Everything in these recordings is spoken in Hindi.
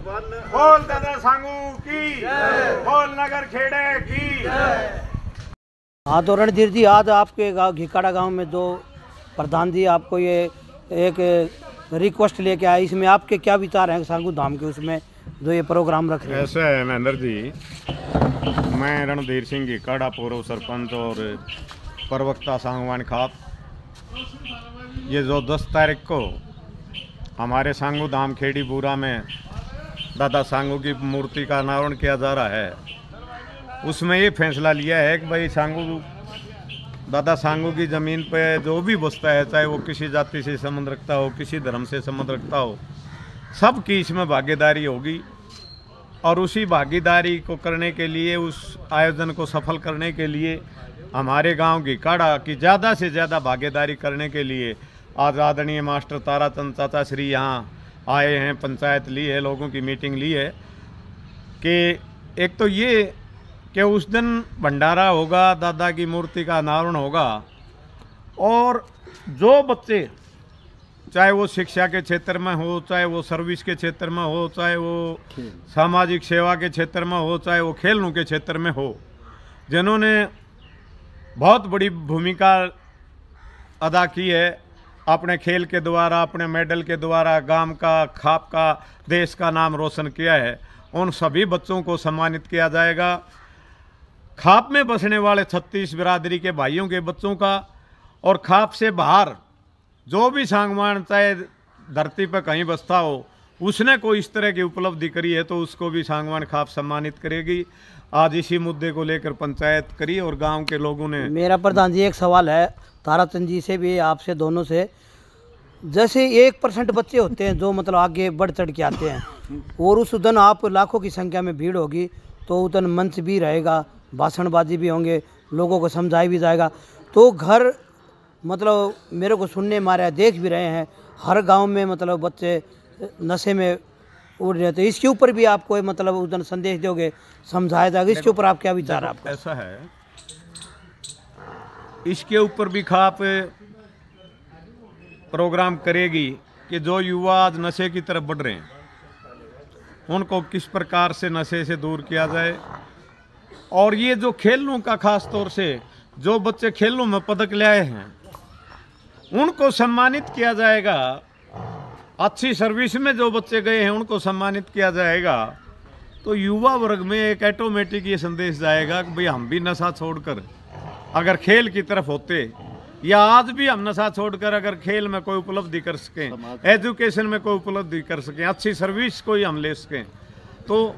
बोल दादा सांगू की, बोल नगर खेड़े की। हाँ तो रणधीर जी, आज आपके गाँव घिकाड़ा गांव में जो प्रधान जी आपको ये एक रिक्वेस्ट लेके आए, इसमें आपके क्या विचार हैं सांगू धाम के उसमें जो ये प्रोग्राम रख रहे हैं? ऐसा है महेंद्र जी, मैं रणधीर सिंह घिकाड़ा पूर्व सरपंच और प्रवक्ता सांगवान खाप, ये जो 10 तारीख को हमारे सांगू धाम खेड़ी बूरा में दादा सांगू की मूर्ति का अनावरण किया जा रहा है, उसमें ये फैसला लिया है कि भाई सांगू दादा सांगू की ज़मीन पे जो भी बसता है, चाहे वो किसी जाति से संबंध रखता हो, किसी धर्म से संबंध रखता हो, सबकी इसमें भागीदारी होगी। और उसी भागीदारी को करने के लिए, उस आयोजन को सफल करने के लिए, हमारे गांव घिकाड़ा की ज़्यादा से ज़्यादा भागीदारी करने के लिए आज आदरणीय मास्टर ताराचंद चाचा श्री यहाँ आए हैं। पंचायत ली है, लोगों की मीटिंग ली है कि एक तो ये कि उस दिन भंडारा होगा, दादा की मूर्ति का अनावरण होगा, और जो बच्चे, चाहे वो शिक्षा के क्षेत्र में हो, चाहे वो सर्विस के क्षेत्र में हो, चाहे वो सामाजिक सेवा के क्षेत्र में हो, चाहे वो खेलों के क्षेत्र में हो, जिन्होंने बहुत बड़ी भूमिका अदा की है अपने खेल के द्वारा, अपने मेडल के द्वारा, गांव का, खाप का, देश का नाम रोशन किया है, उन सभी बच्चों को सम्मानित किया जाएगा। खाप में बसने वाले 36 बिरादरी के भाइयों के बच्चों का, और खाप से बाहर जो भी सांगवान चाहे धरती पर कहीं बसता हो, उसने कोई इस तरह की उपलब्धि करी है तो उसको भी सांगवान खाप सम्मानित करेगी। आज इसी मुद्दे को लेकर पंचायत करी और गांव के लोगों ने। मेरा प्रधान जी एक सवाल है ताराचंद जी से भी, आपसे दोनों से। जैसे 1% बच्चे होते हैं जो मतलब आगे बढ़ चढ़ के आते हैं, और उस दिन आप लाखों की संख्या में भीड़ होगी, तो उस दिन मंच भी रहेगा, भाषणबाजी भी होंगे, लोगों को समझाई भी जाएगा, तो घर मतलब मेरे को सुनने मारे देख भी रहे हैं, हर गांव में मतलब बच्चे नशे में उड़ रहे, तो इसके ऊपर भी आपको मतलब उस दिन संदेश दोगे, समझाया जाएगा, इसके ऊपर आप क्या विचार है आपका? ऐसा है, इसके ऊपर भी खाप प्रोग्राम करेगी कि जो युवा आज नशे की तरफ बढ़ रहे हैं, उनको किस प्रकार से नशे से दूर किया जाए। और ये जो खेलों का, खास तौर से जो बच्चे खेलों में पदक ले आए हैं, उनको सम्मानित किया जाएगा। अच्छी सर्विस में जो बच्चे गए हैं उनको सम्मानित किया जाएगा। तो युवा वर्ग में एक ऑटोमेटिक ये संदेश जाएगा कि भाई हम भी नशा छोड़कर अगर खेल की तरफ होते, या आज भी हम नशा छोड़कर अगर खेल में कोई उपलब्धि कर सकें, एजुकेशन में कोई उपलब्धि कर सकें, अच्छी सर्विस कोई हम ले सकें, तो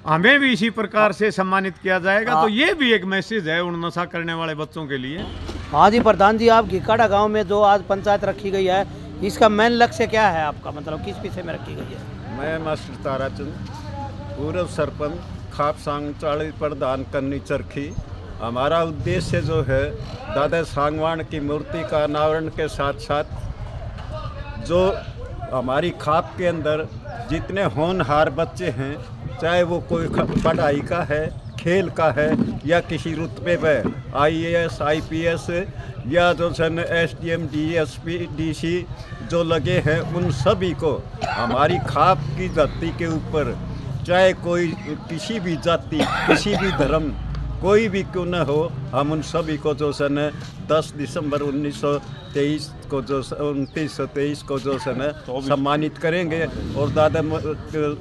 हमें भी इसी प्रकार से सम्मानित किया जाएगा। तो ये भी एक मैसेज है उन नशा करने वाले बच्चों के लिए। हाँ जी प्रधान जी, आप घिकाड़ा गांव में जो आज पंचायत रखी गई है, इसका मेन लक्ष्य क्या है आपका, मतलब किस विषय में रखी गई है? मैं मास्टर ताराचंद, पूर्व सरपंच, खाप सांगचाड़ी प्रधान करनी चरखी। हमारा उद्देश्य जो है, दादा सांगवान की मूर्ति का अनावरण के साथ साथ जो हमारी खाप के अंदर जितने होनहार बच्चे हैं, चाहे वो कोई पढ़ाई का है, खेल का है, या किसी रुतबे पर IAS IPS या जो सन SDM DSP DC जो लगे हैं, उन सभी को हमारी खाप की धरती के ऊपर, चाहे कोई किसी भी जाति, किसी भी धर्म, कोई भी क्यों न हो, हम उन सभी को जो सन 10 दिसंबर 1923 को जो 2923 को जो सन सम्मानित करेंगे, और दादा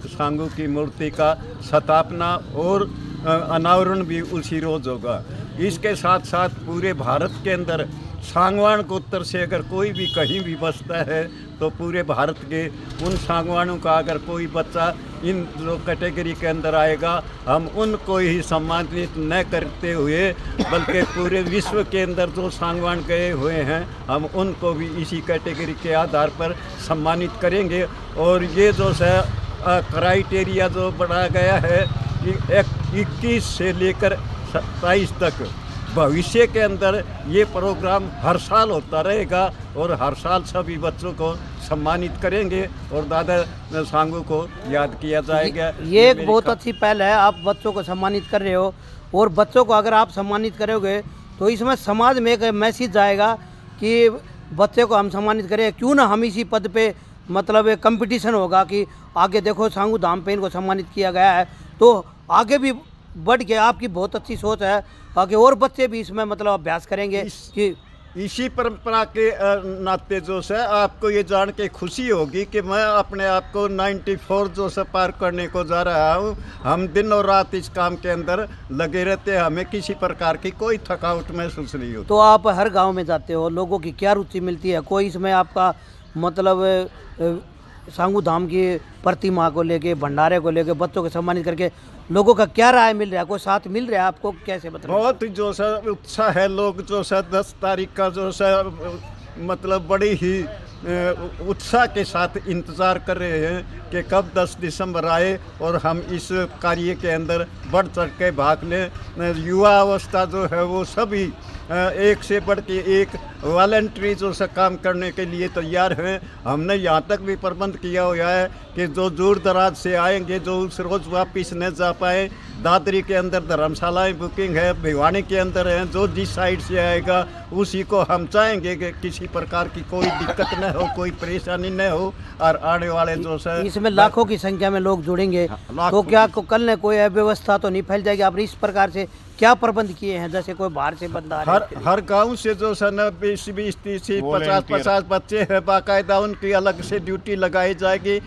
सांगू की मूर्ति का स्थापना और अनावरण भी उसी रोज होगा। इसके साथ साथ पूरे भारत के अंदर सांगवान को उत्तर से अगर कोई भी कहीं भी बसता है, तो पूरे भारत के उन सांगवानों का अगर कोई बच्चा इन जो कैटेगरी के अंदर आएगा, हम उनको ही सम्मानित न करते हुए, बल्कि पूरे विश्व के अंदर जो सांगवान गए हुए हैं, हम उनको भी इसी कैटेगरी के आधार पर सम्मानित करेंगे। और ये जो क्राइटेरिया जो बढ़ाया गया है, 21 से लेकर 27 तक, भविष्य के अंदर ये प्रोग्राम हर साल होता रहेगा, और हर साल सभी बच्चों को सम्मानित करेंगे और दादा सांगू को याद किया जाएगा। ये एक बहुत अच्छी पहल है, आप बच्चों को सम्मानित कर रहे हो, और बच्चों को अगर आप सम्मानित करोगे तो इसमें समाज में एक मैसेज जाएगा कि बच्चे को हम सम्मानित करें, क्यों ना हम इसी पद पे मतलब एक कंपटीशन होगा कि आगे देखो सांगू धाम पे इनको सम्मानित किया गया है, तो आगे भी बढ़ के आपकी बहुत अच्छी सोच है, आगे और बच्चे भी इसमें मतलब अभ्यास करेंगे कि इसी परंपरा के नाते जो है आपको ये जान के खुशी होगी कि मैं अपने आप को 94 जो से पार करने को जा रहा हूँ। हम दिन और रात इस काम के अंदर लगे रहते हैं, हमें किसी प्रकार की कोई थकावट महसूस नहीं होती। तो आप हर गांव में जाते हो, लोगों की क्या रुचि मिलती है? कोई इसमें आपका मतलब सांगू धाम की प्रतिमा को लेके, भंडारे को लेके, बच्चों को सम्मानित करके लोगों का क्या राय मिल रहा है? कोई साथ मिल रहा है आपको? कैसे मतलब बहुत जो सा उत्साह है, लोग जो सा 10 तारीख का जो सा मतलब बड़ी ही उत्साह के साथ इंतज़ार कर रहे हैं कि कब 10 दिसंबर आए और हम इस कार्य के अंदर बढ़ चढ़ के भाग लें। युवा अवस्था जो है वो सभी एक से बढ़ के एक वॉलंटरी जो सा काम करने के लिए तैयार हैं। हमने यहाँ तक भी प्रबंध किया हुआ है कि जो दूर दराज से आएंगे, जो उस रोज़ वापिस न जा पाए, दादरी के अंदर धर्मशालाएँ बुकिंग है, भिवानी के अंदर है, जो जिस साइड से आएगा उसी को हम चाहेंगे कि किसी प्रकार की कोई दिक्कत न हो, कोई परेशानी न हो। और आने वाले जो है इसमें लाखों की संख्या में लोग जुड़ेंगे, तो क्या कल ने कोई अव्यवस्था तो नहीं फैल जाएगी? आप इस प्रकार से क्या प्रबंध किए हैं? जैसे कोई बाहर से बंदा आ रहा है, हर गांव से जो है ना 20 30 50 बच्चे हैं, बाकायदा उनकी अलग से ड्यूटी लगाई जाएगी।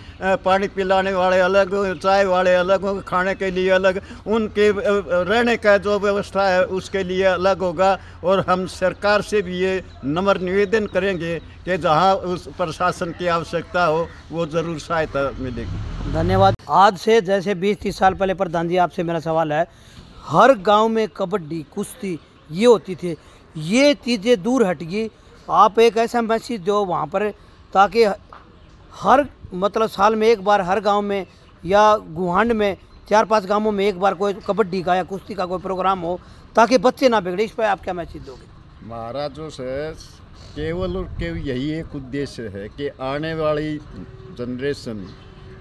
पानी पिलाने वाले अलग, चाय वाले अलग, खाने के लिए अलग, उनके रहने का जो व्यवस्था है उसके लिए अलग होगा। और हम सरकार से भी ये नम्र निवेदन करेंगे कि जहां उस प्रशासन की आवश्यकता हो वो ज़रूर सहायता मिलेगी। धन्यवाद। आज से जैसे 20-30 साल पहले प्रधान जी आपसे मेरा सवाल है, हर गांव में कबड्डी, कुश्ती ये होती थी, ये चीज़ें दूर हट गई। आप एक ऐसा मैसेज दो वहाँ पर, ताकि हर मतलब साल में एक बार हर गांव में या गुहांड में 4-5 गांवों में एक बार कोई कबड्डी का या कुश्ती का कोई प्रोग्राम हो, ताकि बच्चे ना बिगड़े। इस पर आप क्या मैसेज दोगे? हमारा जो है केवल और केवल यही एक उद्देश्य है कि आने वाली जनरेशन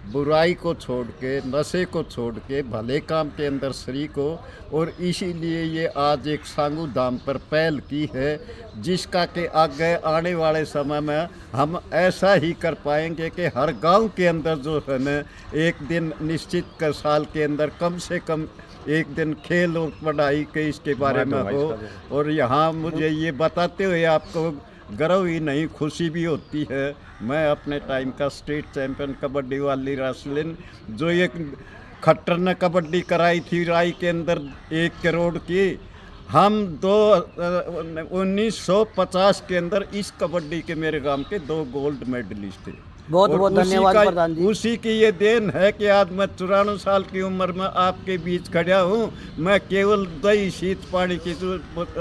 बुराई को छोड़ के, नशे को छोड़ के भले काम के अंदर शरीक हो। और इसीलिए ये आज एक सांगू धाम पर पहल की है, जिसका कि आगे आने वाले समय में हम ऐसा ही कर पाएंगे कि हर गांव के अंदर जो है न एक दिन निश्चित कर साल के अंदर कम से कम एक दिन खेल और पढ़ाई के इसके बारे में हो। और यहाँ मुझे ये बताते हुए आपको गर्व ही नहीं, खुशी भी होती है। मैं अपने टाइम का स्टेट चैंपियन कबड्डी वाली रेसलिंग, जो एक खट्टर ने कबड्डी कराई थी राई के अंदर 1 करोड़ की, हम 1950 के अंदर इस कबड्डी के मेरे गांव के 2 गोल्ड मेडलिस्ट थे। बहुत बहुत धन्यवाद प्रधान जी। उसी की ये देन है कि आज मैं 94 साल की उम्र में आपके बीच खड़ा हूँ। मैं केवल दही शीत पानी की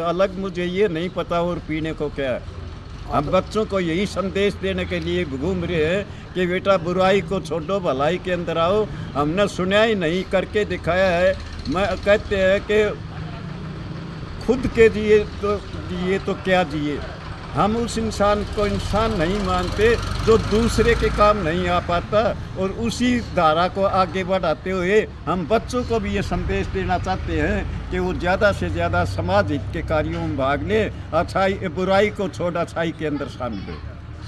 अलग मुझे ये नहीं पता और पीने को क्या है। हम बच्चों को यही संदेश देने के लिए घूम रहे हैं कि बेटा बुराई को छोड़ो, भलाई के अंदर आओ। हमने सुना ही नहीं, करके दिखाया है। मैं कहते हैं कि खुद के जिए तो क्या जिए। हम उस इंसान को इंसान नहीं मानते जो दूसरे के काम नहीं आ पाता। और उसी धारा को आगे बढ़ाते हुए हम बच्चों को भी ये संदेश देना चाहते हैं कि वो ज़्यादा से ज़्यादा समाज हित के कार्यों में भाग ले, अच्छाई बुराई को छोड़ अच्छाई के अंदर शामिल हो।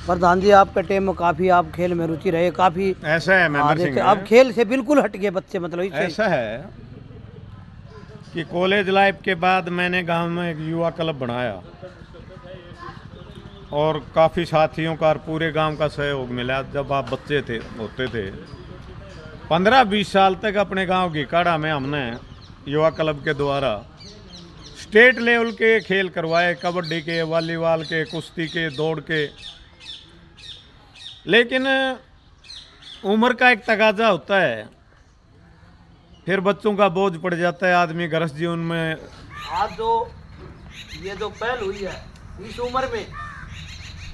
प्रधान जी आपके टाइम में काफ़ी आप खेल में रुचि रहे, काफ़ी ऐसा है महेंद्र सिंह, अब खेल से बिल्कुल हट गए बच्चे। मतलब ऐसा है कि कॉलेज लाइफ के बाद मैंने गांव में एक युवा क्लब बनाया और काफ़ी साथियों का और पूरे गांव का सहयोग मिला। जब आप बच्चे होते थे 15-20 साल तक अपने गांव की काड़ा में हमने युवा क्लब के द्वारा स्टेट लेवल के खेल करवाए, कबड्डी के, वॉलीबॉल के, कुश्ती के, दौड़ के। लेकिन उम्र का एक तकाजा होता है, फिर बच्चों का बोझ पड़ जाता है, आदमी गृहस्थ जीवन में। आज ये जो पहल हुई है इस उम्र में,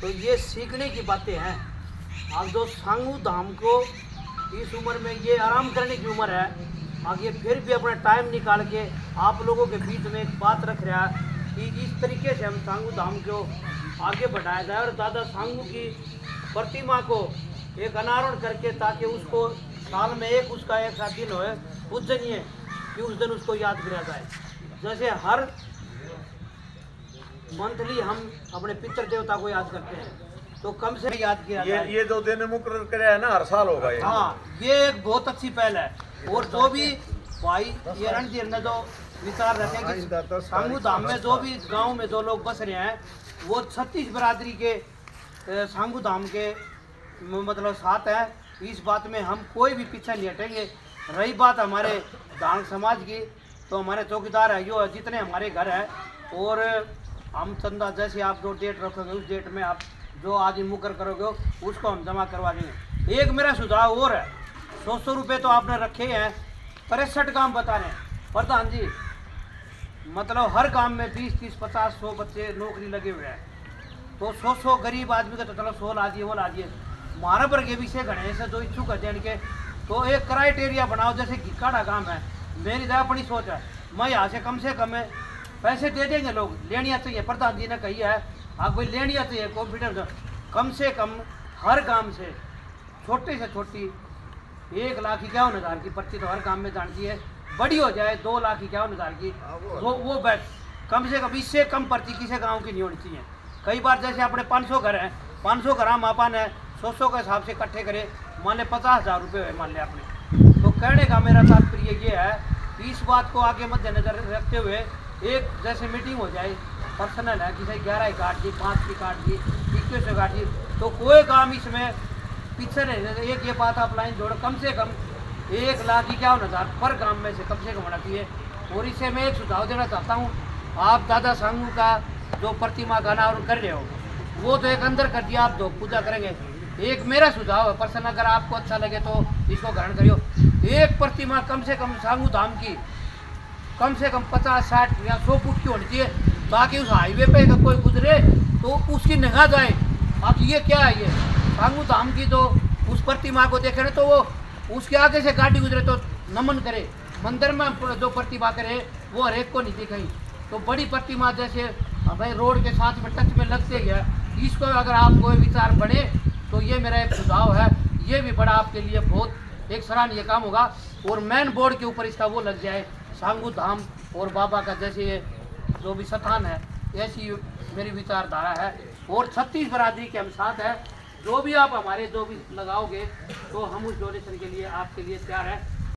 तो ये सीखने की बातें हैं। आज जो सांगू धाम को इस उम्र में ये आराम करने की उम्र है, आगे फिर भी अपना टाइम निकाल के आप लोगों के बीच में एक बात रख रहा है कि इस तरीके से हम सांगू धाम को आगे बढ़ाया जाए और दादा सांगू की प्रतिमा को एक अनावरण करके, ताकि उसको साल में उसका एक सा दिन हो पूजनीय कि उस दिन उसको याद किया जाए। जैसे हर मंथली हम अपने पितृ देवता को याद करते हैं, तो कम से याद किया जाए। ये जो दिन मुकर्रर करे है ना, हर साल होगा ये। हाँ, ये एक बहुत अच्छी पहल है। और जो भी भाई ये रणधीर ने जो विचार रखे कि सांगू धाम में जो भी गांव में जो लोग बस रहे हैं वो 36 बरादरी के सांगू धाम के मतलब साथ है। इस बात में हम कोई भी पीछे नहीं हटेंगे। रही बात हमारे दांग समाज की, तो हमारे चौकीदार है यो जितने हमारे घर है, और हम चंदा जैसे आप जो डेट रखोगे उस डेट में आप जो आज मुकर करोगे उसको हम जमा करवा देंगे। एक मेरा सुझाव और है, 100 रुपये तो आपने रखे हैं, 63 काम बता रहे हैं प्रधान जी। मतलब हर काम में 20, 30, 50, 100 बच्चे नौकरी लगे हुए हैं, तो 100 गरीब आदमी का तो चलो 100 ला दिए, वो ला दिए। हमारा पर के विषय गणे से जो इच्छुक है देने के, तो एक क्राइटेरिया बनाओ। जैसे घिकाड़ा काम है, मेरी तो अपनी सोच है, मैं यहाँ से कम पैसे दे देंगे, लोग लेनिया चाहिए। प्रधान जी ने कही है आप कोई लेनिया चाहिए कॉन्फिडेंस, कम से कम हर काम से छोटी से छोटी 1,51,000 की पर्ची तो हर काम में जानती है, बड़ी हो जाए 2,51,000 की, वो बेस्ट। कम से कम इससे कम पर्ची किसी गांव की नहीं होनी चाहिए। कई बार जैसे अपने 500 घर हैं, 500 घर हम अपन है 100 के हिसाब से इकट्ठे करें, मान ले 50,000 रुपये हुए मान ले अपने। तो कहने का मेरा तात्पर्य ये है कि इस बात को आगे मद्देनजर रखते हुए एक जैसे मीटिंग हो जाए, पर्सनल है, किसी 11 की काट दी, 5 की काट दी, 21 की काट दी, तो कोई काम इसमें पीछे नहीं। एक ये बात आप लाइन जोड़ो, कम से कम 1,51,000 पर ग्राम में से कम होना चाहिए। और इसे मैं एक सुझाव देना चाहता हूँ, आप दादा सांगू का जो प्रतिमा का अनावरण कर रहे हो वो तो एक अंदर कर दिया, आप दो पूजा करेंगे। एक मेरा सुझाव है पर्सन, अगर आपको अच्छा लगे तो इसको ग्रहण करियो। एक प्रतिमा कम से कम सांगू धाम की कम से कम 50, 60 या 100 फुट की होनी चाहिए, ताकि उस हाईवे पे का कोई गुजरे तो उसकी निगाह जाए। अब ये क्या है, ये सांगू धाम की जो उस प्रतिमा को देखे ना, तो वो उसके आगे से गाड़ी गुजरे तो नमन करे। मंदिर में जो प्रतिमा करे वो हर एक को नहीं दिखाई। तो बड़ी प्रतिमा जैसे भाई रोड के साथ में टच में लगते ही है, इसको अगर आप कोई विचार बढ़े तो ये मेरा एक सुझाव है, ये भी बड़ा आपके लिए बहुत एक सराहनीय काम होगा। और मेन बोर्ड के ऊपर इसका वो लग जाए, सांगू धाम और बाबा का जैसे ये जो भी स्थान है, ऐसी मेरी विचारधारा है। और 36 बरादरी के हम साथ है, जो भी आप हमारे जो भी लगाओगे तो हम उस डोनेशन के लिए आपके लिए तैयार है।